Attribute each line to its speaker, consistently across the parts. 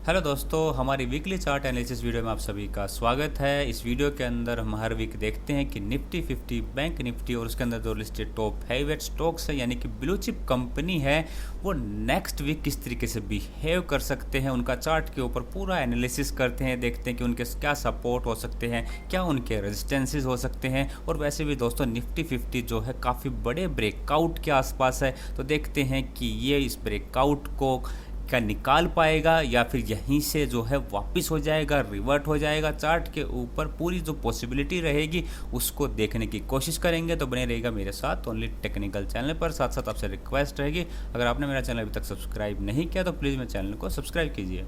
Speaker 1: Hello दोस्तों, हमारी weekly chart analysis video में आप सभी का स्वागत है। इस वीडियो के अंदर हम हर वीक देखते हैं कि निफ्टी 50, बैंक निफ्टी और उसके अंदर जो लिस्टेड टॉप हैवीवेट स्टॉक्स है यानी कि ब्लू चिप कंपनी है वो नेक्स्ट वीक किस तरीके से बिहेव कर सकते हैं। उनका चार्ट के ऊपर पूरा एनालिसिस करते हैं, देखते हैं कि उनके क्या सपोर्ट हो सकते हैं, क्या उनके रेजिस्टेंसेज हो सकते हैं। और वैसे भी दोस्तों निफ्टी 50 जो है काफ़ी बड़े ब्रेकआउट के आसपास है, तो देखते हैं कि ये इस ब्रेकआउट को क्या निकाल पाएगा या फिर यहीं से जो है वापस हो जाएगा, रिवर्ट हो जाएगा। चार्ट के ऊपर पूरी जो पॉसिबिलिटी रहेगी उसको देखने की कोशिश करेंगे, तो बने रहेगा मेरे साथ ओनली टेक्निकल चैनल पर। साथ साथ आपसे रिक्वेस्ट रहेगी, अगर आपने मेरा चैनल अभी तक सब्सक्राइब नहीं किया तो प्लीज़ मेरे चैनल को सब्सक्राइब कीजिए।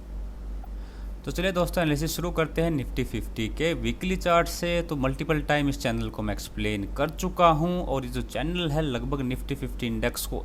Speaker 1: तो चलिए दोस्तों, एनालिसिस शुरू करते हैं निफ्टी 50 के वीकली चार्ट से। तो मल्टीपल टाइम इस चैनल को मैं एक्सप्लेन कर चुका हूं, और ये जो चैनल है लगभग निफ्टी 50 इंडेक्स को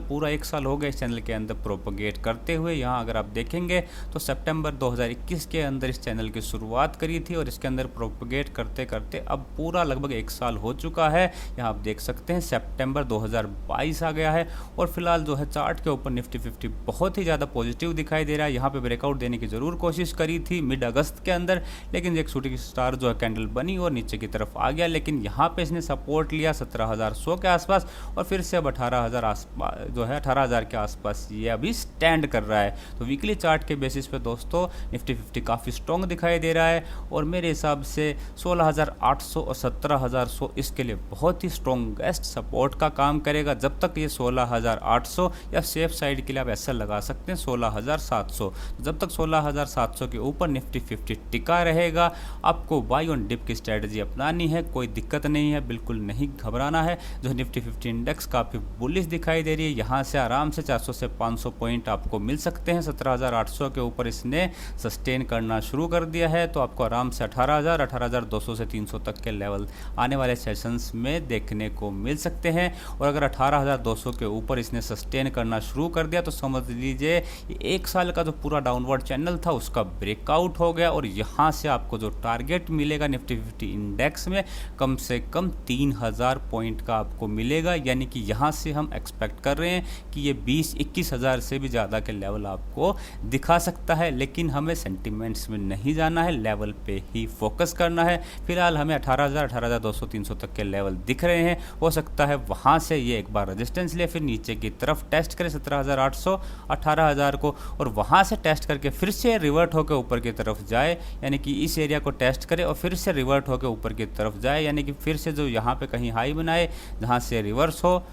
Speaker 1: पूरा एक साल हो गया इस चैनल के अंदर प्रोपोगेट करते हुए। यहाँ अगर आप देखेंगे तो सितंबर 2021 के अंदर इस चैनल की शुरुआत करी थी और इसके अंदर प्रोपोगेट करते करते अब पूरा लगभग एक साल हो चुका है। यहाँ आप देख सकते हैं सितंबर 2022 आ गया है, और फिलहाल जो है चार्ट के ऊपर निफ्टी 50 बहुत ही ज़्यादा पॉजिटिव दिखाई दे रहा है। यहाँ पे ब्रेकआउट देने की जरूर कोशिश करी थी मिड अगस्त के अंदर, लेकिन एक शूटिंग स्टार जो है कैंडल बनी और नीचे की तरफ आ गया। लेकिन यहाँ पे इसने सपोर्ट लिया 17,100 के आसपास, और फिर से अब 18,000 आसपास जो है 18,000 के आसपास ये अभी स्टैंड कर रहा है। तो वीकली चार्ट के बेसिस पे दोस्तों निफ्टी 50 काफ़ी स्ट्रॉन्ग दिखाई दे रहा है, और मेरे हिसाब से 16,800 और 17,100 इसके लिए बहुत ही स्ट्रॉन्गेस्ट सपोर्ट का काम करेगा। जब तक ये 16,800 या सेफ साइड के लिए आप ऐसा लगा सकते हैं 16,700, जब तक 16,700 के ऊपर निफ्टी 50 टिका रहेगा आपको बाई ऑन डिप की स्ट्रेटजी अपनानी है। कोई दिक्कत नहीं है, बिल्कुल नहीं घबराना है। जो निफ्टी 50 इंडेक्स काफ़ी बुलिश दिखाई दे रही है, यहाँ से आराम से 400 से 500 पॉइंट आपको मिल सकते हैं। 17,800 के ऊपर इसने सस्टेन करना शुरू कर दिया है, तो आपको आराम से 18,000, 18,200 से 300 तक के लेवल आने वाले सेशंस में देखने को मिल सकते हैं। और अगर 18,200 के ऊपर इसने सस्टेन करना शुरू कर दिया तो समझ लीजिए एक साल का जो पूरा डाउनवर्ड चैनल था उसका ब्रेकआउट हो गया, और यहाँ से आपको जो टारगेट मिलेगा निफ्टी 50 इंडेक्स में कम से कम 3,000 पॉइंट का आपको मिलेगा। यानी कि यहाँ से हम एक्सपेक्ट कर रहे हैं कि ये 20-21 हज़ार से भी ज़्यादा के लेवल आपको दिखा सकता है। लेकिन हमें सेंटिमेंट्स में नहीं जाना है, लेवल पे ही फोकस करना है। फिलहाल हमें 18,000, 18,200, 300 तक के लेवल दिख रहे हैं। हो सकता है वहाँ से ये एक बार रेजिस्टेंस ले, फिर नीचे की तरफ टेस्ट करें 17,800, 18,000 को, और वहाँ से टेस्ट करके फिर से रिवर्ट होकर ऊपर की तरफ जाए। यानी कि इस एरिया को टेस्ट करे और फिर से रिवर्ट होकर ऊपर की तरफ जाए, यानी कि फिर से जो यहाँ पे कहीं हाई बनाए जहाँ से रिवर्स हो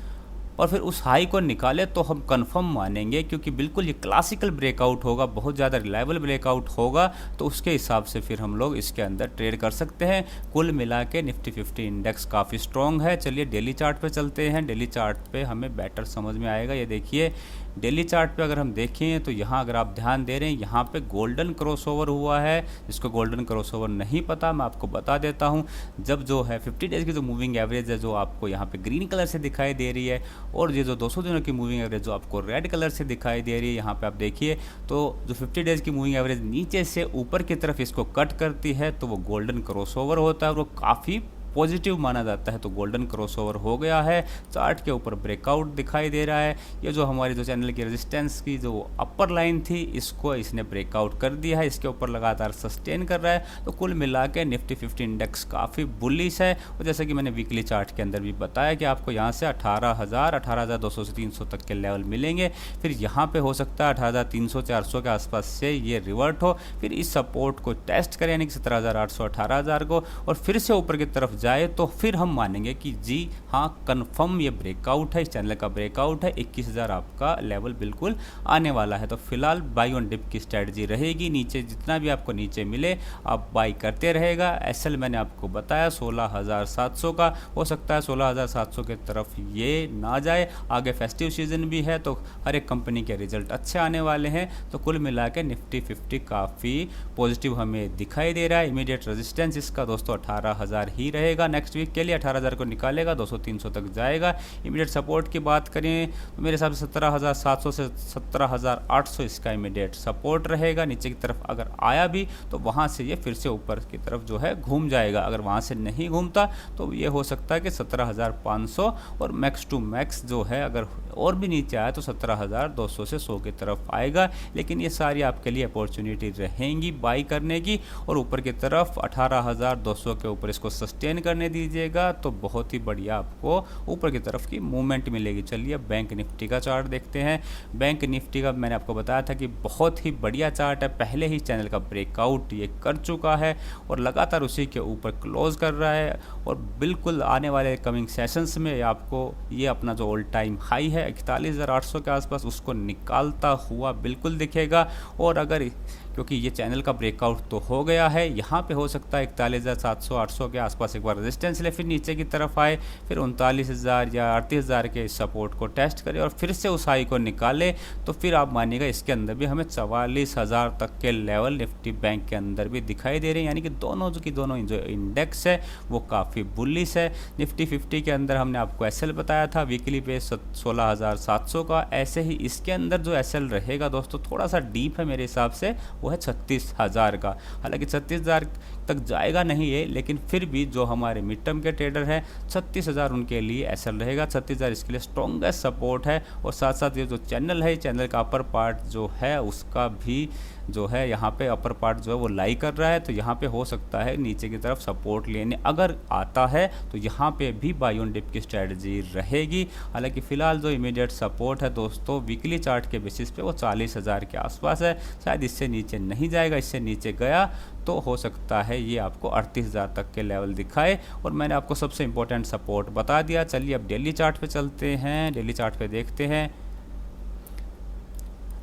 Speaker 1: और फिर उस हाई को निकाले, तो हम कंफर्म मानेंगे, क्योंकि बिल्कुल ये क्लासिकल ब्रेकआउट होगा, बहुत ज़्यादा रिलायबल ब्रेकआउट होगा। तो उसके हिसाब से फिर हम लोग इसके अंदर ट्रेड कर सकते हैं। कुल मिला के निफ्टी 50 इंडेक्स काफ़ी स्ट्रॉन्ग है। चलिए डेली चार्ट पे चलते हैं। डेली चार्ट पे हमें बेटर समझ में आएगा। ये देखिए डेली चार्ट पे अगर हम देखें तो यहाँ अगर आप ध्यान दे रहे हैं यहाँ पे गोल्डन क्रॉसओवर हुआ है। जिसको गोल्डन क्रॉसओवर नहीं पता मैं आपको बता देता हूँ। जब जो है 50 डेज़ की जो मूविंग एवरेज है जो आपको यहाँ पे ग्रीन कलर से दिखाई दे रही है, और ये जो 200 दिनों की मूविंग एवरेज जो आपको रेड कलर से दिखाई दे रही है, यहाँ पे आप देखिए तो जो 50 डेज़ की मूविंग एवरेज नीचे से ऊपर की तरफ इसको कट करती है तो वो गोल्डन क्रॉसओवर होता है, और वो काफ़ी पॉजिटिव माना जाता है। तो गोल्डन क्रॉसओवर हो गया है, चार्ट के ऊपर ब्रेकआउट दिखाई दे रहा है। ये जो हमारी जो चैनल की रेजिस्टेंस की जो अपर लाइन थी इसको इसने ब्रेकआउट कर दिया है, इसके ऊपर लगातार सस्टेन कर रहा है। तो कुल मिला के निफ्टी 50 इंडेक्स काफ़ी बुलिश है, और जैसे कि मैंने वीकली चार्ट के अंदर भी बताया कि आपको यहाँ से 18,000, 18,200 से 300 तक के लेवल मिलेंगे। फिर यहाँ पे हो सकता है 18,300, 400 के आसपास से ये रिवर्ट हो, फिर इस सपोर्ट को टेस्ट करें यानी कि 17,800, 18,000 को, और फिर से ऊपर की तरफ जाए तो फिर हम मानेंगे कि जी हाँ कंफर्म ये ब्रेकआउट है, इस चैनल का ब्रेकआउट है। 21,000 आपका लेवल बिल्कुल आने वाला है। तो फिलहाल बाई ऑन डिप की स्ट्रेटजी रहेगी। नीचे जितना भी आपको नीचे मिले आप बाई करते रहेगा। एसएल मैंने आपको बताया 16,700 का, हो सकता है 16,700 के तरफ ये ना जाए। आगे फेस्टिव सीजन भी है तो हर एक कंपनी के रिजल्ट अच्छे आने वाले हैं। तो कुल मिला के निफ्टी 50 काफ़ी पॉजिटिव हमें दिखाई दे रहा है। इमीडिएट रेजिस्टेंस इसका दोस्तों 18,000 ही रहेगा। रहेगा नेक्स्ट वीक के लिए, 18,000 को निकालेगा 200-300 तक जाएगा। इमीडिएट सपोर्ट की बात करें तो मेरे हिसाब से 17,700 से 17,800 इसका इमीडिएट सपोर्ट रहेगा। नीचे की तरफ अगर आया भी तो वहाँ से ये फिर से ऊपर की तरफ जो है घूम जाएगा। अगर वहाँ से नहीं घूमता तो ये हो सकता है कि 17,500 और मैक्स टू मैक्स जो है अगर और भी नीचे आया तो 17,200 से 100 की तरफ आएगा। लेकिन ये सारी आपके लिए अपॉर्चुनिटी रहेंगी बाई करने की, और ऊपर की तरफ 18,200 के ऊपर इसको सस्टेन करने दीजिएगा तो बहुत ही बढ़िया आपको ऊपर की तरफ की मूवमेंट मिलेगी। चलिए बैंक निफ्टी का चार्ट देखते हैं। बैंक निफ्टी का मैंने आपको बताया था कि बहुत ही बढ़िया चार्ट है, पहले ही चैनल का ब्रेकआउट ये कर चुका है और लगातार उसी के ऊपर क्लोज कर रहा है, और बिल्कुल आने वाले कमिंग सेशंस में आपको ये अपना जो ऑल टाइम हाई है 41,800 के आसपास उसको निकालता हुआ बिल्कुल दिखेगा। और अगर क्योंकि ये चैनल का ब्रेकआउट तो हो गया है, यहाँ पे हो सकता है 41,700-800 के आसपास एक बार रेजिस्टेंस ले, फिर नीचे की तरफ आए, फिर 39,000 या 38,000 के सपोर्ट को टेस्ट करे और फिर से उस हाई को निकाले, तो फिर आप मानिएगा इसके अंदर भी हमें 44,000 तक के लेवल निफ्टी बैंक के अंदर भी दिखाई दे रहे हैं। यानी कि दोनों जो इंडेक्स है वो काफ़ी बुलिश है। निफ्टी 50 के अंदर हमने आपको एसएल बताया था वीकली पे 16,700 का, ऐसे ही इसके अंदर जो एसएल रहेगा दोस्तों थोड़ा सा डीप है मेरे हिसाब से, वो है 36,000 का। हालांकि 36,000 तक जाएगा नहीं ये, लेकिन फिर भी जो हमारे मिड टर्म के ट्रेडर हैं 36,000 उनके लिए एसएल रहेगा। 36,000 इसके लिए स्ट्रॉन्गेस्ट सपोर्ट है, और साथ साथ ये जो चैनल है, चैनल का अपर पार्ट जो है उसका भी जो है यहाँ पे अपर पार्ट जो है वो लाई कर रहा है, तो यहाँ पे हो सकता है नीचे की तरफ सपोर्ट लेने अगर आता है तो यहाँ पे भी बाय ऑन डिप की स्ट्रेटजी रहेगी। हालांकि फिलहाल जो इमीडिएट सपोर्ट है दोस्तों वीकली चार्ट के बेसिस पे वो 40,000 के आसपास है, शायद इससे नीचे नहीं जाएगा। इससे नीचे गया तो हो सकता है ये आपको 38,000 तक के लेवल दिखाए, और मैंने आपको सबसे इंपॉर्टेंट सपोर्ट बता दिया। चलिए अब डेली चार्ट पे चलते हैं, डेली चार्ट पे देखते हैं।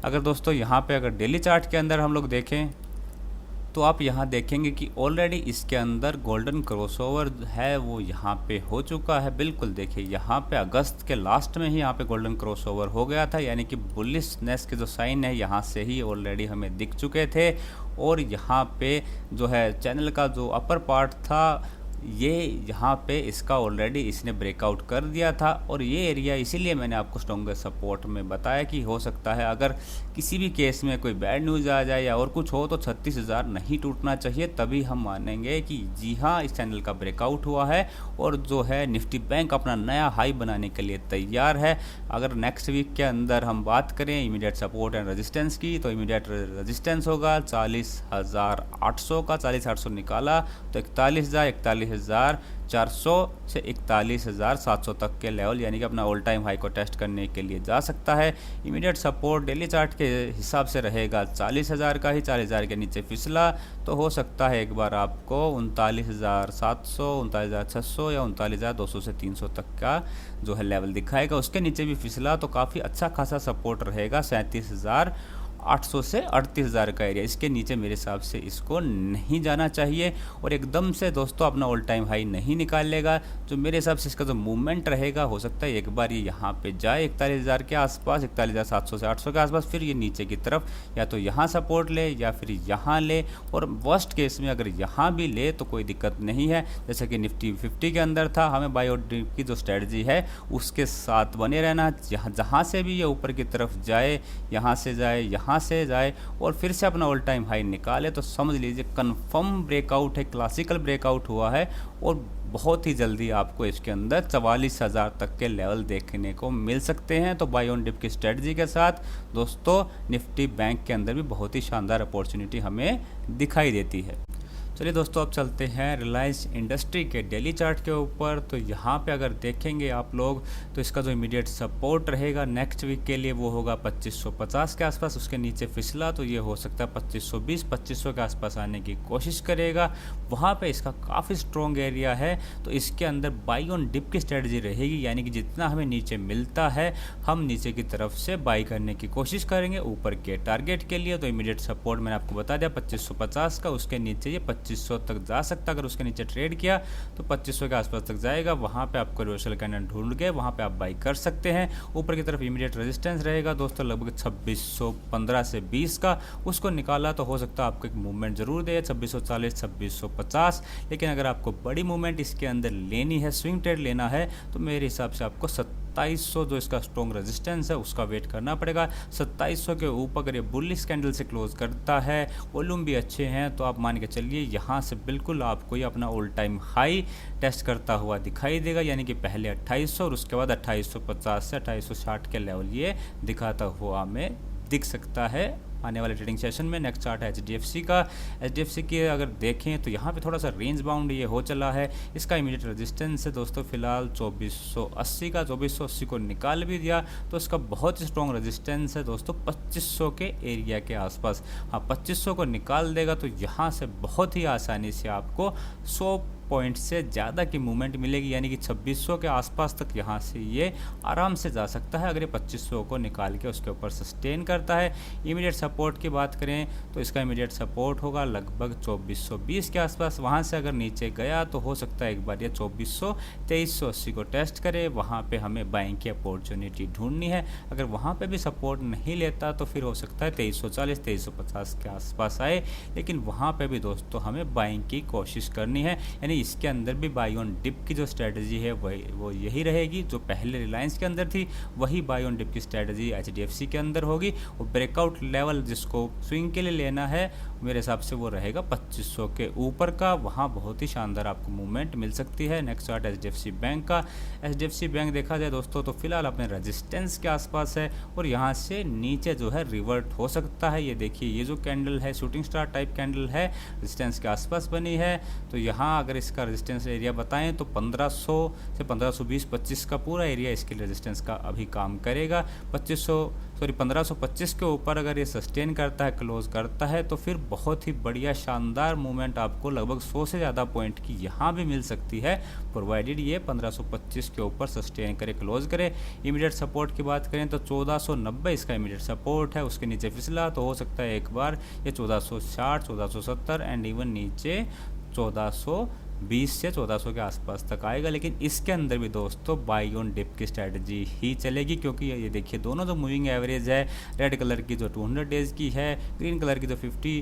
Speaker 1: अगर दोस्तों यहाँ पे अगर डेली चार्ट के अंदर हम लोग देखें तो आप यहाँ देखेंगे कि ऑलरेडी इसके अंदर गोल्डन क्रॉसओवर है वो यहाँ पे हो चुका है। बिल्कुल देखिए यहाँ पे अगस्त के लास्ट में ही यहाँ पे गोल्डन क्रॉसओवर हो गया था, यानी कि बुलिशनेस के जो साइन है यहाँ से ही ऑलरेडी हमें दिख चुके थे। और यहाँ पे जो है चैनल का जो अपर पार्ट था ये यहाँ पे इसका ऑलरेडी इसने ब्रेकआउट कर दिया था, और ये एरिया इसीलिए मैंने आपको स्ट्रॉन्गेस्ट सपोर्ट में बताया कि हो सकता है अगर किसी भी केस में कोई बैड न्यूज़ आ जाए या और कुछ हो तो 36,000 नहीं टूटना चाहिए, तभी हम मानेंगे कि जी हाँ इस चैनल का ब्रेकआउट हुआ है और जो है निफ्टी बैंक अपना नया हाई बनाने के लिए तैयार है। अगर नेक्स्ट वीक के अंदर हम बात करें इमीडिएट सपोर्ट एंड रेजिस्टेंस की, तो इमीडिएट रेजिस्टेंस होगा 40,800 का। 40,800 निकाला तो 41,400 से 41,700 तक के लेवल, यानी कि अपना ऑल टाइम हाई को टेस्ट करने के लिए जा सकता है। इमीडिएट सपोर्ट डेली चार्ट के हिसाब से रहेगा 40,000 का ही। 40,000 के नीचे फिसला तो हो सकता है एक बार आपको 39,700, 39,600 या 39,200 से 300 तक का जो है लेवल दिखाएगा। उसके नीचे भी फिसला तो काफ़ी अच्छा खासा सपोर्ट रहेगा 37,800 से 38,000 का एरिया। इसके नीचे मेरे हिसाब से इसको नहीं जाना चाहिए, और एकदम से दोस्तों अपना ऑल टाइम हाई नहीं निकालेगा। जो मेरे हिसाब से इसका जो मूवमेंट रहेगा हो सकता है एक बार ये यहाँ पे जाए 41,000 के आसपास, 41,700 से 800 के आसपास, फिर ये नीचे की तरफ या तो यहाँ सपोर्ट ले या फिर यहाँ ले, और वर्स्ट केस में अगर यहाँ भी ले तो कोई दिक्कत नहीं है। जैसे कि निफ्टी 50 के अंदर था, हमें बाय ऑन डिप की जो स्ट्रेटजी है उसके साथ बने रहना। जहाँ से भी ये ऊपर की तरफ जाए, यहाँ से जाए, यहाँ से जाए और फिर से अपना ऑल टाइम हाई निकाले तो समझ लीजिए कंफर्म ब्रेकआउट है, क्लासिकल ब्रेकआउट हुआ है, और बहुत ही जल्दी आपको इसके अंदर 44,000 तक के लेवल देखने को मिल सकते हैं। तो बाय ऑन डिप की स्ट्रेटजी के साथ दोस्तों निफ्टी बैंक के अंदर भी बहुत ही शानदार अपॉर्चुनिटी हमें दिखाई देती है। चलिए दोस्तों अब चलते हैं रिलायंस इंडस्ट्री के डेली चार्ट के ऊपर। तो यहाँ पे अगर देखेंगे आप लोग तो इसका जो इमीडिएट सपोर्ट रहेगा नेक्स्ट वीक के लिए वो होगा 2550 के आसपास। उसके नीचे फिसला तो ये हो सकता है 2520, 2500 के आसपास आने की कोशिश करेगा। वहाँ पे इसका काफ़ी स्ट्रॉन्ग एरिया है, तो इसके अंदर बाई ऑन डिप की स्ट्रेटजी रहेगी, यानी कि जितना हमें नीचे मिलता है हम नीचे की तरफ से बाई करने की कोशिश करेंगे ऊपर के टारगेट के लिए। तो इमीडिएट सपोर्ट मैंने आपको बता दिया 2550 का, उसके नीचे ये 2500 तक जा सकता है। अगर उसके नीचे ट्रेड किया तो 2500 के आसपास तक जाएगा, वहाँ पे आपको रिवर्सल कैंडल ढूंढ के वहाँ पे आप बाई कर सकते हैं। ऊपर की तरफ इमीडिएट रेजिस्टेंस रहेगा दोस्तों लगभग 2615 से 20 का, उसको निकाला तो हो सकता है आपको एक मूवमेंट जरूर दे 2640 2650। लेकिन अगर आपको बड़ी मूवमेंट इसके अंदर लेनी है, स्विंग ट्रेड लेना है, तो मेरे हिसाब से आपको 2700 जो इसका स्ट्रॉन्ग रेजिस्टेंस है उसका वेट करना पड़ेगा। 2700 के ऊपर अगर ये बुलिश कैंडल से क्लोज करता है, वॉल्यूम भी अच्छे हैं, तो आप मान के चलिए यहाँ से बिल्कुल आपको ये अपना ऑल टाइम हाई टेस्ट करता हुआ दिखाई देगा। यानी कि पहले 2800 और उसके बाद 2850 से 2860 के लेवल ये दिखाता हुआ हमें दिख सकता है आने वाले ट्रेडिंग सेशन में। नेक्स्ट चार्ट है HDFC का। HDFC की अगर देखें तो यहाँ पे थोड़ा सा रेंज बाउंड ये हो चला है। इसका इमीडिएट रेजिस्टेंस है दोस्तों फिलहाल 2480 का, 2480 को निकाल भी दिया तो इसका बहुत ही स्ट्रॉन्ग रेजिस्टेंस है दोस्तों 2500 के एरिया के आसपास। हाँ, 2500 को निकाल देगा तो यहाँ से बहुत ही आसानी से आपको 100 पॉइंट से ज़्यादा की मूवमेंट मिलेगी, यानी कि 2600 के आसपास तक यहाँ से ये आराम से जा सकता है अगर ये 2500 को निकाल के उसके ऊपर सस्टेन करता है। इमीडिएट सपोर्ट की बात करें तो इसका इमीडिएट सपोर्ट होगा लगभग 2420 के आसपास। वहाँ से अगर नीचे गया तो हो सकता है एक बार ये 2400 2380 को टेस्ट करे, वहाँ पे हमें बाइंग की अपॉर्चुनिटी ढूंढनी है। अगर वहाँ पे भी सपोर्ट नहीं लेता तो फिर हो सकता है 2340 2350 के आसपास आए, लेकिन वहाँ पे भी दोस्तों हमें बाइंग की कोशिश करनी है। यानी इसके अंदर भी बाई ऑन डिप की जो स्ट्रेटजी है वो यही रहेगी जो पहले रिलायंस के अंदर थी, वही बाई ऑन डिप की स्ट्रेटजी HDFC के अंदर होगी। और ब्रेकआउट लेवल जिसको स्विंग के लिए लेना है मेरे हिसाब से वो रहेगा 2500 के ऊपर का, वहाँ बहुत ही शानदार आपको मूवमेंट मिल सकती है। नेक्स्ट चार्ट HDFC बैंक का। HDFC बैंक देखा जाए दोस्तों तो फिलहाल अपने रेजिस्टेंस के आसपास है और यहाँ से नीचे जो है रिवर्ट हो सकता है। ये देखिए ये जो कैंडल है शूटिंग स्टार टाइप कैंडल है, रेजिस्टेंस के आसपास बनी है। तो यहाँ अगर इसका रेजिस्टेंस एरिया बताएं तो 1500 से 1520 25 का पूरा एरिया इसके रेजिस्टेंस का अभी काम करेगा। 1525 के ऊपर अगर ये सस्टेन करता है, क्लोज करता है, तो फिर बहुत ही बढ़िया शानदार मूवमेंट आपको लगभग 100 से ज़्यादा पॉइंट की यहाँ भी मिल सकती है, प्रोवाइडेड ये 1525 के ऊपर सस्टेन करे, क्लोज करे। इमीडिएट सपोर्ट की बात करें तो 1490 इसका इमीडिएट सपोर्ट है, उसके नीचे फिसला तो हो सकता है एक बार ये 1460 1470 एंड इवन नीचे 1420 से 1400 के आसपास तक आएगा। लेकिन इसके अंदर भी दोस्तों बाई ऑन डिप की स्ट्रैटेजी ही चलेगी, क्योंकि ये देखिए दोनों जो मूविंग एवरेज है, रेड कलर की जो 200 डेज़ की है, ग्रीन कलर की जो 50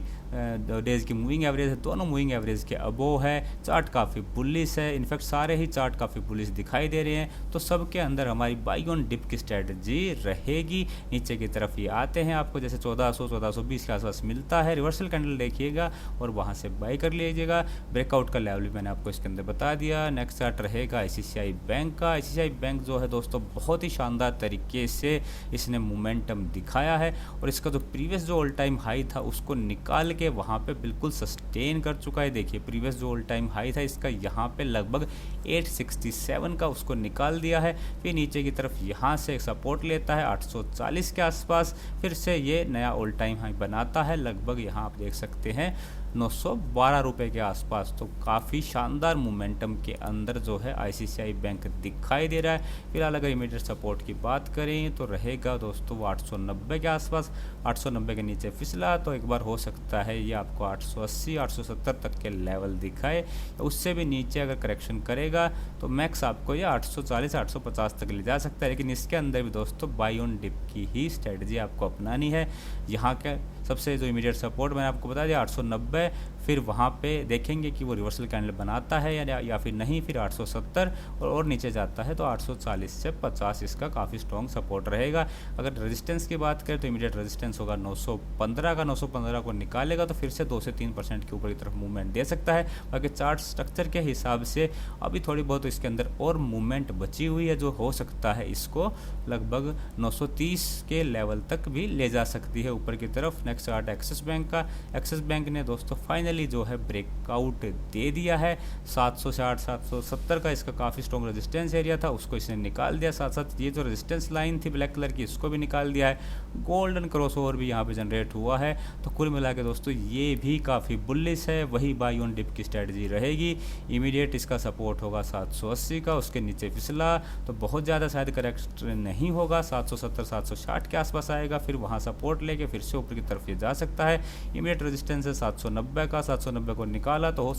Speaker 1: डेज़ की मूविंग एवरेज है, दोनों मूविंग एवरेज के अबोव है। चार्ट काफ़ी बुलिश है, इनफैक्ट सारे ही चार्ट काफ़ी बुलिश दिखाई दे रहे हैं। तो सबके अंदर हमारी बाई ऑन डिप की स्ट्रैटेजी रहेगी। नीचे की तरफ ये आते हैं, आपको जैसे 1400 1420 के आसपास मिलता है, रिवर्सल कैंडल देखिएगा और वहाँ से बाई कर लीजिएगा। ब्रेकआउट का लेवल भी मैंने आपको इसके अंदर बता दिया। नेक्स्ट चार्ट रहेगा ICICI बैंक का। ICICI बैंक जो है दोस्तों बहुत ही शानदार तरीके से इसने मोमेंटम दिखाया है और इसका जो प्रीवियस जो ऑल टाइम हाई था उसको निकाल के वहाँ पे बिल्कुल सस्टेन कर चुका है। देखिए प्रीवियस जो ऑल टाइम हाई था इसका यहाँ पे लगभग 867 का उसको निकाल दिया है। फिर नीचे की तरफ यहाँ से सपोर्ट लेता है 840 के आसपास, फिर से ये नया ऑल टाइम हाई बनाता है लगभग यहाँ आप देख सकते हैं 912 रुपये के आसपास। तो काफ़ी शानदार मोमेंटम के अंदर जो है ICICI बैंक दिखाई दे रहा है। फिलहाल अगर इमीडिएट सपोर्ट की बात करें तो रहेगा दोस्तों वो 890 के आसपास। 890 के नीचे फिसला तो एक बार हो सकता है ये आपको 880 870 तक के लेवल दिखाए, उससे भी नीचे अगर करेक्शन करेगा तो मैक्स आपको ये 840 850 तक ले जा सकता है। लेकिन इसके अंदर भी दोस्तों बाई ऑन डिप की ही स्ट्रेटजी आपको अपनानी है। यहाँ के सबसे जो इमीडिएट सपोर्ट मैंने आपको बता दिया 890, फिर वहाँ पे देखेंगे कि वो रिवर्सल कैंडल बनाता है या फिर नहीं, फिर 870 और नीचे जाता है तो 840 से 50 इसका काफ़ी स्ट्रॉन्ग सपोर्ट रहेगा। अगर रेजिस्टेंस की बात करें तो इमीडिएट रेजिस्टेंस होगा 915 का। 915 को निकालेगा तो फिर से 2 से 3% के ऊपर की तरफ मूवमेंट दे सकता है। बाकी चार्ट स्ट्रक्चर के हिसाब से अभी थोड़ी बहुत इसके अंदर और मूवमेंट बची हुई है जो हो सकता है इसको लगभग 930 के लेवल तक भी ले जा सकती है ऊपर की तरफ। नेक्स्ट चार्ट एक्सिस बैंक का। एक्सिस बैंक ने दोस्तों फाइनली जो है ब्रेकआउट दे दिया है 760 770 का। इसका काफ़ी स्ट्रॉन्ग रेजिस्टेंस एरिया था, उसको इसने निकाल दिया। साथ साथ ये जो रेजिस्टेंस लाइन थी ब्लैक कलर की इसको भी निकाल दिया है। गोल्डन क्रॉसओवर भी यहाँ पे जनरेट हुआ है। तो कुल मिला के दोस्तों ये भी काफ़ी बुलिश है, वही बाई ऑन डिप की स्ट्रेटजी रहेगी। इमीडिएट इसका सपोर्ट होगा 780 का, उसके नीचे फिसला तो बहुत ज़्यादा शायद करेक्शन नहीं होगा, 770 760 के आसपास आएगा, फिर वहाँ सपोर्ट लेके फिर से ऊपर की तरफ ये जा सकता है। इमीडिएट रेजिस्टेंस है 790 का, 790 को निकाला तो हो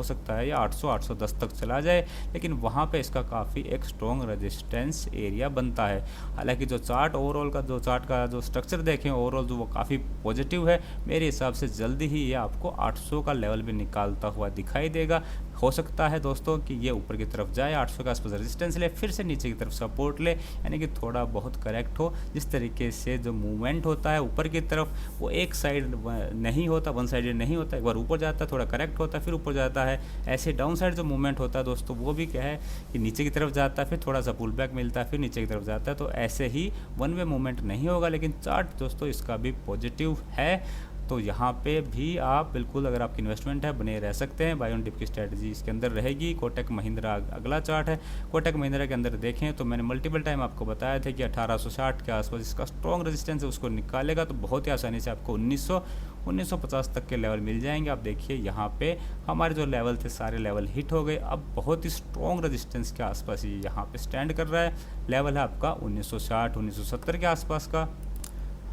Speaker 1: सकता है ये 800 810 तक चला जाए, लेकिन वहाँ पे इसका काफ़ी एक स्ट्रॉन्ग रेजिस्टेंस एरिया बनता है। हालांकि जो चार्ट ओवरऑल का जो चार्ट का जो स्ट्रक्चर देखें ओवरऑल जो वो काफ़ी पॉजिटिव है, मेरे हिसाब से जल्दी ही ये आपको 800 का लेवल भी निकालता हुआ दिखाई देगा। हो सकता है दोस्तों कि ये ऊपर की तरफ जाए, 800 के आसपास रेजिस्टेंस ले, फिर से नीचे की तरफ सपोर्ट ले, यानी कि थोड़ा बहुत करेक्ट हो। जिस तरीके से जो मूवमेंट होता है ऊपर की तरफ वो एक साइड नहीं होता, वन साइडेड नहीं होता, एक बार ऊपर जाता है थोड़ा करेक्ट होता है फिर ऊपर जाता है। ऐसे डाउन साइड जो मूवमेंट होता है दोस्तों वो भी क्या है कि नीचे की तरफ जाता है फिर थोड़ा सा पुल बैक मिलता है फिर नीचे की तरफ जाता है। तो ऐसे ही वन वे मूवमेंट नहीं होगा, लेकिन चार्ट दोस्तों इसका भी पॉजिटिव है। तो यहाँ पे भी आप बिल्कुल अगर आपकी इन्वेस्टमेंट है बने रह सकते हैं। बाय ऑन डिप की स्ट्रेटजी इसके अंदर रहेगी। कोटक महिंद्रा अगला चार्ट है। कोटक महिंद्रा के अंदर देखें तो मैंने मल्टीपल टाइम आपको बताया था कि 1860 के आसपास इसका स्ट्रॉन्ग रेजिस्टेंस है, उसको निकालेगा तो बहुत ही आसानी से आपको 1950 तक के लेवल मिल जाएंगे। आप देखिए यहाँ पे हमारे जो लेवल थे सारे लेवल हिट हो गए। अब बहुत ही स्ट्रॉन्ग रेजिस्टेंस के आसपास ये यहाँ पे स्टैंड कर रहा है। लेवल है आपका 1960 1970 के आसपास का।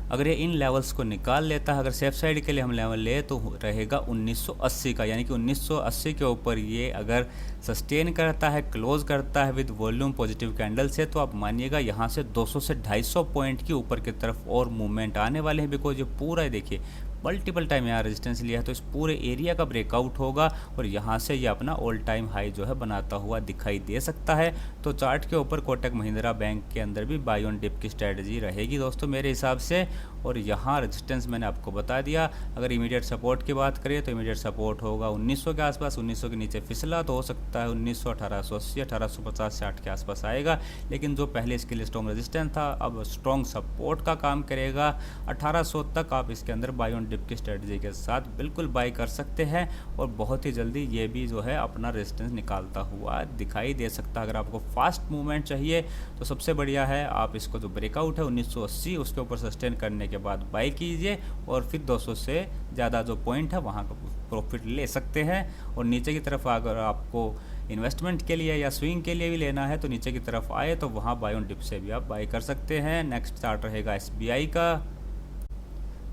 Speaker 1: अगर ये इन लेवल्स को निकाल लेता है, अगर सेफ साइड के लिए हम लेवल ले तो रहेगा 1980 का, यानी कि 1980 के ऊपर ये अगर सस्टेन करता है, क्लोज करता है विद वॉल्यूम पॉजिटिव कैंडल से, तो आप मानिएगा यहाँ से 200 से 250 पॉइंट की ऊपर की तरफ और मूवमेंट आने वाले हैं। बिकॉज ये पूरा है देखिए मल्टीपल टाइम यहाँ रेजिस्टेंस लिया है, तो इस पूरे एरिया का ब्रेकआउट होगा और यहाँ से ये अपना ऑल टाइम हाई जो है बनाता हुआ दिखाई दे सकता है। तो चार्ट के ऊपर कोटक महिंद्रा बैंक के अंदर भी बाय ऑन डिप की स्ट्रेटजी रहेगी दोस्तों मेरे हिसाब से। और यहाँ रेजिस्टेंस मैंने आपको बता दिया। अगर इमीडिएट सपोर्ट की बात करें तो इमीडिएट सपोर्ट होगा 1900 के आसपास। 1900 के नीचे फिसला तो हो सकता है 1900 1880 1850 60 के आसपास आएगा, लेकिन जो पहले इसके लिए स्ट्रॉन्ग रेजिस्टेंस था अब स्ट्रॉन्ग सपोर्ट का काम करेगा। 1800 तक आप इसके अंदर बाय ऑन डिप की स्ट्रेटजी के साथ बिल्कुल बाई कर सकते हैं और बहुत ही जल्दी ये भी जो है अपना रेजिस्टेंस निकालता हुआ दिखाई दे सकता है। अगर आपको फास्ट मूवमेंट चाहिए तो सबसे बढ़िया है आप इसको जो ब्रेकआउट है 1980 उसके ऊपर सस्टेन करने के बाद बाई कीजिए और फिर 200 से ज़्यादा जो पॉइंट है वहाँ का प्रॉफिट ले सकते हैं। और नीचे की तरफ अगर आपको इन्वेस्टमेंट के लिए या स्विंग के लिए भी लेना है तो नीचे की तरफ आए तो वहाँ बाय ऑन डिप से भी आप बाई कर सकते हैं। नेक्स्ट चार्ट रहेगा SBI का।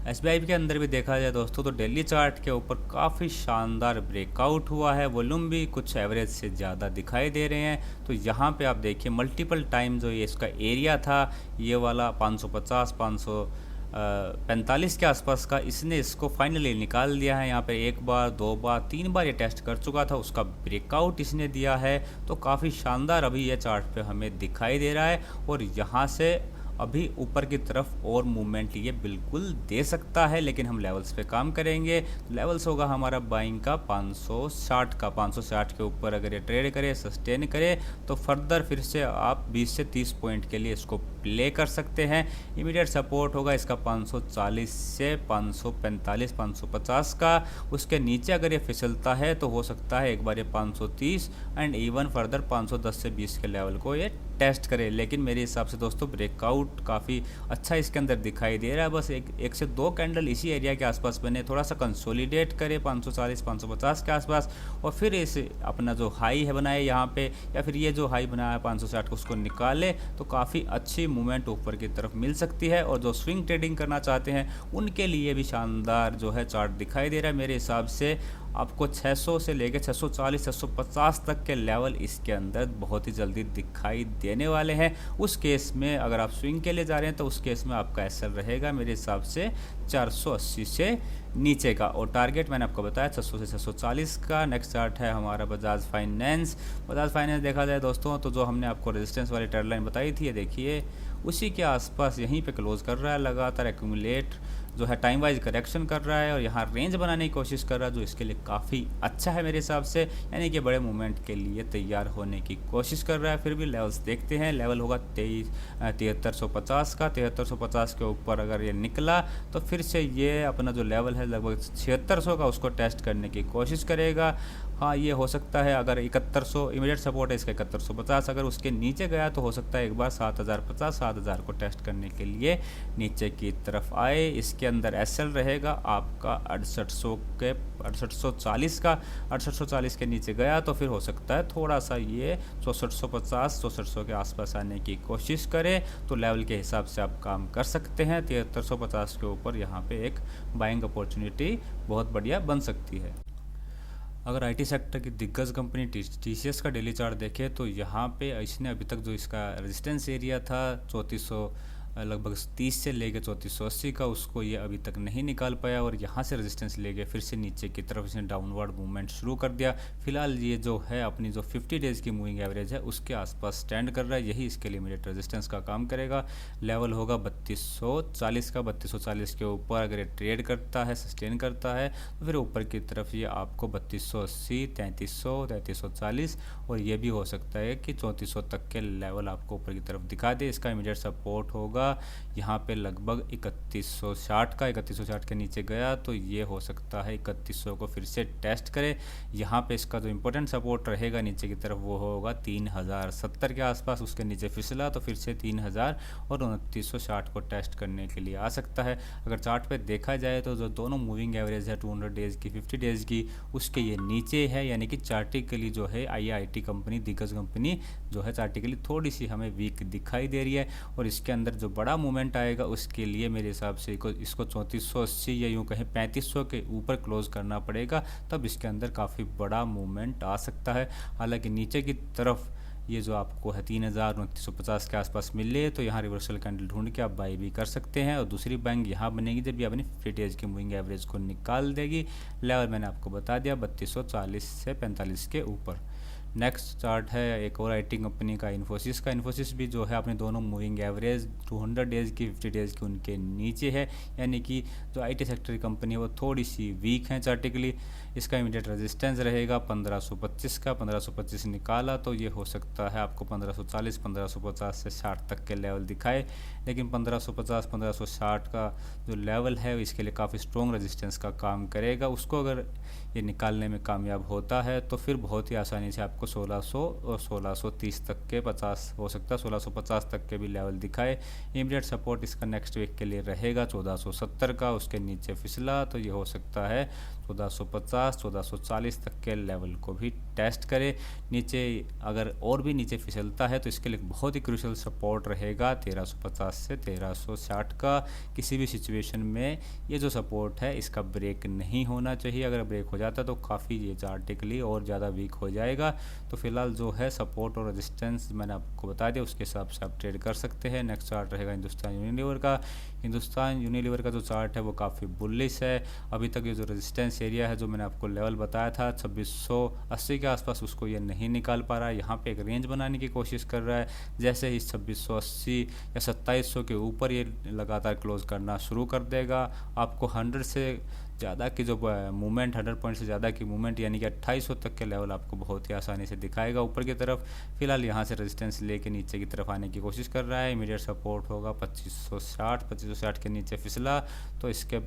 Speaker 1: SBI के अंदर भी देखा जाए दोस्तों तो डेली चार्ट के ऊपर काफ़ी शानदार ब्रेकआउट हुआ है। वॉल्यूम भी कुछ एवरेज से ज़्यादा दिखाई दे रहे हैं। तो यहाँ पे आप देखिए मल्टीपल टाइम जो ये इसका एरिया था ये वाला 550 545 के आसपास का, इसने इसको फाइनली निकाल दिया है। यहाँ पे एक बार दो बार तीन बार ये टेस्ट कर चुका था, उसका ब्रेकआउट इसने दिया है। तो काफ़ी शानदार अभी ये चार्ट पे हमें दिखाई दे रहा है और यहाँ से अभी ऊपर की तरफ और मूवमेंट ये बिल्कुल दे सकता है, लेकिन हम लेवल्स पे काम करेंगे। लेवल्स होगा हमारा बाइंग का 560 का। 560 के ऊपर अगर ये ट्रेड करे सस्टेन करे तो फर्दर फिर से आप 20 से 30 पॉइंट के लिए इसको प्ले कर सकते हैं। इमीडिएट सपोर्ट होगा इसका 540 से 545 550 का। उसके नीचे अगर ये फिसलता है तो हो सकता है एक बार ये 530 एंड इवन फर्दर 510 से 20 के लेवल को ये टेस्ट करे। लेकिन मेरे हिसाब से दोस्तों ब्रेकआउट काफ़ी अच्छा इसके अंदर दिखाई दे रहा है। बस एक से दो कैंडल इसी एरिया के आसपास बने, थोड़ा सा कंसोलिडेट करे 540 550 के आसपास और फिर इस अपना जो हाई है बनाए यहाँ पे, या फिर ये जो हाई बनाया 560 को उसको निकाले तो काफ़ी अच्छी मूवमेंट ऊपर की तरफ मिल सकती है। और जो स्विंग ट्रेडिंग करना चाहते हैं उनके लिए भी शानदार जो है चार्ट दिखाई दे रहा है। मेरे हिसाब से आपको 600 से लेकर 640 650 तक के लेवल इसके अंदर बहुत ही जल्दी दिखाई देने वाले हैं। उस केस में अगर आप स्विंग के लिए जा रहे हैं तो उस केस में आपका एसएल रहेगा मेरे हिसाब से 480 से नीचे का, और टारगेट मैंने आपको बताया 600 से 640 का। नेक्स्ट चार्ट है हमारा बजाज फाइनेंस। बजाज फाइनेंस देखा जाए दोस्तों तो जो हमने आपको रेजिस्टेंस वाली ट्रेंड लाइन बताई थी, ये देखिए उसी के आसपास यहीं पे क्लोज कर रहा है, लगातार एक्यूमुलेट जो है टाइम वाइज करेक्शन कर रहा है और यहाँ रेंज बनाने की कोशिश कर रहा है, जो इसके लिए काफ़ी अच्छा है मेरे हिसाब से, यानी कि बड़े मूवमेंट के लिए तैयार होने की कोशिश कर रहा है। फिर भी लेवल्स देखते हैं। लेवल होगा 7350 का। 7350 के ऊपर अगर ये निकला तो फिर से ये अपना जो लेवल है लगभग 7600 का उसको टेस्ट करने की कोशिश करेगा। हाँ, ये हो सकता है अगर 7100 इमीडिएट सपोर्ट है इसका 7150, अगर उसके नीचे गया तो हो सकता है एक बार 7050 7000 को टेस्ट करने के लिए नीचे की तरफ आए। इसके अंदर एसएल रहेगा आपका 6840 का। 6840 के नीचे गया तो फिर हो सकता है थोड़ा सा ये 6450 6400 के आसपास आने की कोशिश करे, तो लेवल के हिसाब से आप काम कर सकते हैं। 7350 के ऊपर यहाँ पे एक बाइंग अपॉर्चुनिटी बहुत बढ़िया बन सकती है। अगर आईटी सेक्टर की दिग्गज कंपनी टीसीएस का डेली चार्ट देखें तो यहाँ पे इसने अभी तक जो इसका रेजिस्टेंस एरिया था 3400 लगभग 30 से लेके 3480 का, उसको ये अभी तक नहीं निकाल पाया और यहाँ से रेजिस्टेंस ले गए फिर से नीचे की तरफ इसने डाउनवर्ड मूवमेंट शुरू कर दिया। फिलहाल ये जो है अपनी जो 50 डेज़ की मूविंग एवरेज है उसके आसपास स्टैंड कर रहा है, यही इसके लिए इमीडिएट रेजिस्टेंस का काम करेगा। लेवल होगा 3240 का, 3240 के ऊपर अगर ये ट्रेड करता है, सस्टेन करता है तो फिर ऊपर की तरफ ये आपको 3280, 3300, 3340 और ये भी हो सकता है कि 3400 तक के लेवल आपको ऊपर की तरफ दिखा दे। इसका इमीडिएट सपोर्ट होगा यहाँ पे लगभग 3160 का, 3160 के नीचे गया तो ये हो सकता है 3100 को फिर से टेस्ट करे। यहाँ पे इसका जो इम्पोर्टेंट सपोर्ट रहेगा नीचे की तरफ वो होगा 3070 के आसपास, उसके नीचे फिसला तो फिर से 3000 और 2960 को टेस्ट करने के लिए आ सकता है। अगर चार्ट पे देखा जाए तो जो दोनों मूविंग एवरेज है 200 डेज़ की, 50 डेज़ की, उसके ये नीचे है, यानी कि चार्टिकली जो है आईआईटी कंपनी, दिग्गज कंपनी जो है चार्टिकली थोड़ी सी हमें वीक दिखाई दे रही है और इसके अंदर जो बड़ा मूवमेंट आएगा उसके लिए मेरे हिसाब से इसको 3480 या यूँ कहें 3500 के ऊपर क्लोज करना पड़ेगा, तब इसके अंदर काफ़ी बड़ा मूवमेंट आ सकता है। हालांकि नीचे की तरफ ये जो आपको है 3950 के आसपास मिले तो यहाँ रिवर्सल कैंडल ढूंढ के आप बाई भी कर सकते हैं और दूसरी बैंक यहाँ बनेगी जब ये अपनी 50 डेज की मूविंग एवरेज को निकाल देगी। लेवल मैंने आपको बता दिया 3240 से 45 के ऊपर। नेक्स्ट चार्ट है एक और आईटी कंपनी का, इन्फोसिस का। इन्फोसिस भी जो है अपने दोनों मूविंग एवरेज 200 डेज़ की, 50 डेज़ की उनके नीचे है, यानी कि जो आईटी सेक्टर की कंपनी है वो थोड़ी सी वीक है चार्टिकली। इसका इमीडिएट रेजिस्टेंस रहेगा 1525 का, 1525 निकाला तो ये हो सकता है आपको 1540, 1550 से 60 तक के लेवल दिखाए, लेकिन 1550, 1560 का जो लेवल है इसके लिए काफ़ी स्ट्रॉन्ग रेजिस्टेंस का काम करेगा। उसको अगर ये निकालने में कामयाब होता है तो फिर बहुत ही आसानी से आपको 1600 और 1630 तक के 50 हो सकता है, 1650 तक के भी लेवल दिखाए। इमीडिएट सपोर्ट इसका नेक्स्ट वीक के लिए रहेगा 1470 का, उसके नीचे फिसला तो ये हो सकता है 1450, 1440 तक के लेवल को भी टेस्ट करे। नीचे अगर और भी नीचे फिसलता है तो इसके लिए बहुत ही क्रूशियल सपोर्ट रहेगा 1350 से 1360 का। किसी भी सिचुएशन में ये जो सपोर्ट है इसका ब्रेक नहीं होना चाहिए, अगर ब्रेक हो जाता तो काफ़ी ये चार्टिकली और ज़्यादा वीक हो जाएगा। तो फिलहाल जो है सपोर्ट और रेजिस्टेंस मैंने आपको बता दिया, उसके हिसाब से आप ट्रेड कर सकते हैं। नेक्स्ट चार्ट रहेगा हिंदुस्तान यूनिलीवर का। हिंदुस्तान यूनिलीवर का जो चार्ट है वो काफ़ी बुलिश है। अभी तक ये जो रेजिस्टेंस एरिया है जो मैंने आपको लेवल बताया था 2680 के आसपास, उसको ये नहीं निकाल पा रहा है। यहाँ पे एक रेंज बनाने की कोशिश कर रहा है, जैसे ही 2680 या 2700 के ऊपर ये लगातार क्लोज करना शुरू कर देगा आपको 100 से ज़्यादा की जो मूवमेंट, 100 पॉइंट से ज़्यादा की मूवमेंट यानी कि 2800 तक के लेवल आपको बहुत ही आसानी से दिखाएगा ऊपर की तरफ। फिलहाल यहाँ से रेजिस्टेंस लेके नीचे की तरफ आने की कोशिश कर रहा है। इमीडिएट सपोर्ट होगा 2560 के नीचे फिसला तो इसके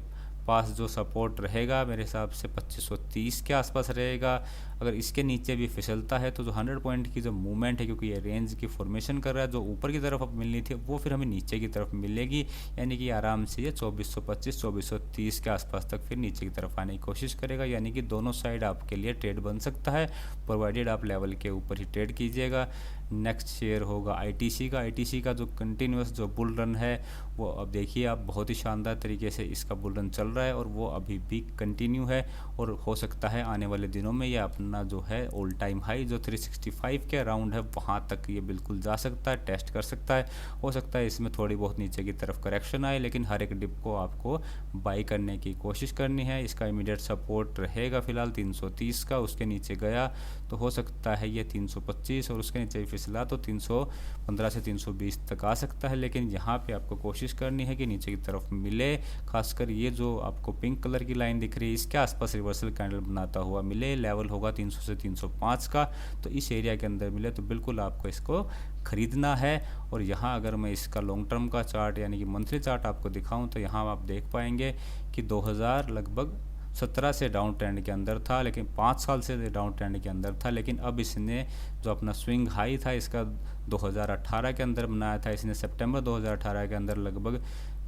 Speaker 1: पास जो सपोर्ट रहेगा मेरे हिसाब से 2530 के आसपास रहेगा। अगर इसके नीचे भी फिसलता है तो जो 100 पॉइंट की जो मूवमेंट है, क्योंकि ये रेंज की फॉर्मेशन कर रहा है, जो ऊपर की तरफ अब मिलनी थी वो फिर हमें नीचे की तरफ मिलेगी, यानी कि आराम से ये 2425, 2430 के आसपास तक फिर नीचे की तरफ आने की कोशिश करेगा। यानी कि दोनों साइड आपके लिए ट्रेड बन सकता है, प्रोवाइडेड आप लेवल के ऊपर ही ट्रेड कीजिएगा। नेक्स्ट शेयर होगा आईटीसी का। आईटीसी का जो कंटिन्यूस जो बुल रन है वो अब देखिए आप बहुत ही शानदार तरीके से इसका बुल रन चल रहा है और वो अभी भी कंटिन्यू है और हो सकता है आने वाले दिनों में ये अपना जो है ऑल टाइम हाई जो 365 के अराउंड है वहाँ तक ये बिल्कुल जा सकता है, टेस्ट कर सकता है। हो सकता है इसमें थोड़ी बहुत नीचे की तरफ करेक्शन आए, लेकिन हर एक डिप को आपको बाई करने की कोशिश करनी है। इसका इमीडिएट सपोर्ट रहेगा फिलहाल 330 का, उसके नीचे गया तो हो सकता है ये 325 और उसके नीचे फिसला तो 315 से 320 तक आ सकता है। लेकिन यहाँ पे आपको कोशिश करनी है कि नीचे की तरफ मिले, खासकर ये जो आपको पिंक कलर की लाइन दिख रही है इसके आसपास रिवर्सल कैंडल बनाता हुआ मिले। लेवल होगा 300 से 305 का, तो इस एरिया के अंदर मिले तो बिल्कुल आपको इसको खरीदना है। और यहाँ अगर मैं इसका लॉन्ग टर्म का चार्ट यानी कि मंथली चार्ट आपको दिखाऊं तो यहाँ आप देख पाएंगे कि 2000 लगभग 17 से डाउन ट्रेंड के अंदर था, लेकिन 5 साल से डाउन ट्रेंड के अंदर था। लेकिन अब इसने जो अपना स्विंग हाई था इसका 2018 के अंदर बनाया था, इसने सितंबर 2018 के अंदर लगभग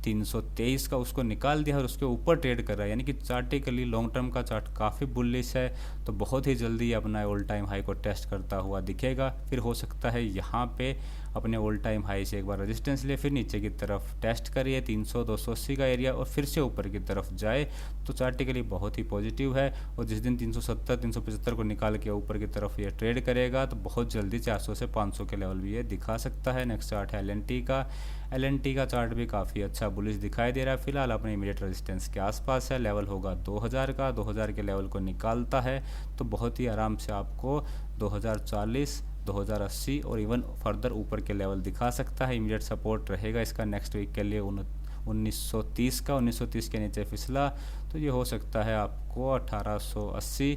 Speaker 1: 323 का उसको निकाल दिया और उसके ऊपर ट्रेड कर रहा है। यानी कि चार्टिकली लॉन्ग टर्म का चार्ट काफ़ी बुलिश है, तो बहुत ही जल्दी अपना ऑल टाइम हाई को टेस्ट करता हुआ दिखेगा। फिर हो सकता है यहाँ पे अपने ऑल टाइम हाई से एक बार रेजिस्टेंस ले, फिर नीचे की तरफ टेस्ट करिए 300 280 का एरिया और फिर से ऊपर की तरफ जाए तो चार्टिकली बहुत ही पॉजिटिव है। और जिस दिन 370 375 को निकाल के ऊपर की तरफ ये ट्रेड करेगा तो बहुत जल्दी 400 से 500 के लेवल भी ये दिखा सकता है। नेक्स्ट चार्ट है एल एन टी का चार्ट भी काफ़ी अच्छा बुलिश दिखाई दे रहा है। फिलहाल अपने इमीडिएट रेजिस्टेंस के आसपास है, लेवल होगा 2000 का। 2000 के लेवल को निकालता है तो बहुत ही आराम से आपको 2040 2080 और इवन फर्दर ऊपर के लेवल दिखा सकता है। इमीडिएट सपोर्ट रहेगा इसका नेक्स्ट वीक के लिए 1930 का। 1930 के नीचे फिसला तो ये हो सकता है आपको 1880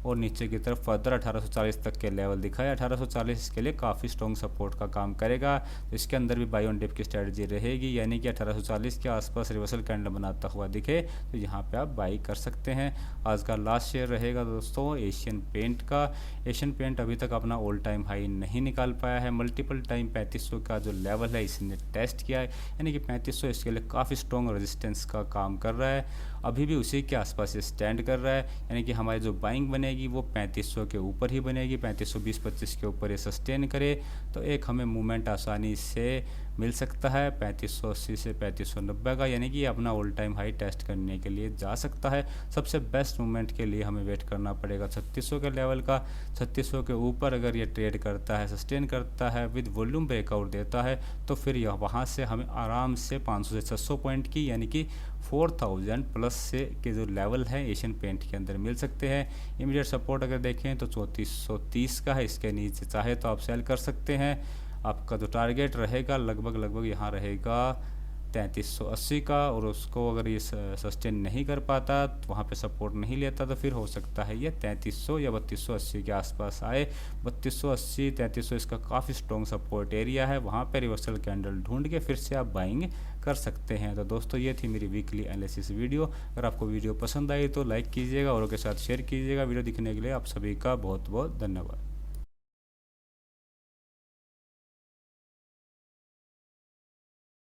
Speaker 1: और नीचे की तरफ फर्दर 1840 तक के लेवल दिखाए। 1840 के लिए काफ़ी स्ट्रॉन्ग सपोर्ट का काम करेगा, तो इसके अंदर भी बाई ऑन डिप की स्ट्रेटजी रहेगी, यानी कि 1840 के आसपास रिवर्सल कैंडल बनाता हुआ दिखे तो यहाँ पे आप बाई कर सकते हैं। आज का लास्ट शेयर रहेगा दोस्तों एशियन पेंट का। एशियन पेंट अभी तक अपना ऑल टाइम हाई नहीं निकाल पाया है। मल्टीपल टाइम 3500 का जो लेवल है इसने टेस्ट किया है, यानी कि 3500 इसके लिए काफ़ी स्ट्रॉन्ग रेजिस्टेंस का काम कर रहा है। अभी भी उसी के आसपास ये स्टैंड कर रहा है, यानी कि हमारी जो बाइंग बनेगी वो 3500 के ऊपर ही बनेगी। 3520-25 के ऊपर ये सस्टेन करे तो एक हमें मूवमेंट आसानी से मिल सकता है 3580 से 3590 का, यानी कि अपना ऑल टाइम हाई टेस्ट करने के लिए जा सकता है। सबसे बेस्ट मूवमेंट के लिए हमें वेट करना पड़ेगा 3600 के लेवल का। 3600 के ऊपर अगर ये ट्रेड करता है, सस्टेन करता है, विद वॉल्यूम ब्रेकआउट देता है तो फिर यह वहाँ से हमें आराम से 500 से 600 पॉइंट की, यानी कि 4000 प्लस से के जो लेवल है एशियन पेंट के अंदर मिल सकते हैं। इमीडिएट सपोर्ट अगर देखें तो 3430 का है, इसके नीचे चाहे तो आप सेल कर सकते हैं। आपका जो टारगेट रहेगा लगभग यहाँ रहेगा 3380 का, और उसको अगर ये सस्टेन नहीं कर पाता तो वहाँ पे सपोर्ट नहीं लेता तो फिर हो सकता है ये 3300 या 3280 के आसपास आए। 3280 3300 इसका काफ़ी स्ट्रॉन्ग सपोर्ट एरिया है, वहाँ पे रिवर्सल कैंडल ढूंढ के फिर से आप बाइंग कर सकते हैं। तो दोस्तों ये थी मेरी वीकली एनालिसिस वीडियो। अगर आपको वीडियो पसंद आई तो लाइक कीजिएगा, औरों के साथ शेयर कीजिएगा। वीडियो दिखने के लिए आप सभी का बहुत बहुत धन्यवाद।